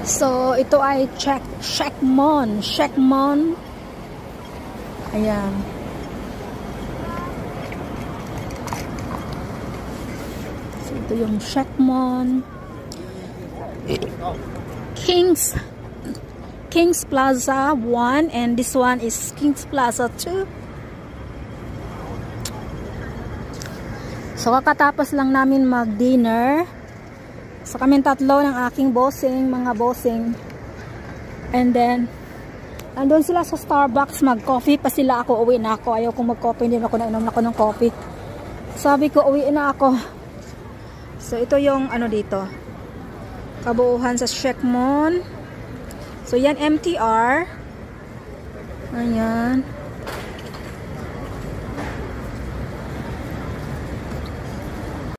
So, ito ay Checkmon. Ayan. So, ito yung Checkmon. Kings Plaza 1 and this one is Kings Plaza 2. So, kakatapos lang namin mag-dinner. So, kami tatlo ng aking mga bossing. And then, andun sila sa Starbucks, mag-coffee pa sila. Ako, uwi na ako. Ayaw kong mag-coffee, hindi ako nainom na ako ng coffee. Sabi ko, uwi na ako. So, ito yung ano dito. Kabuuhan sa Checkmon. So, yan MTR. Ayan.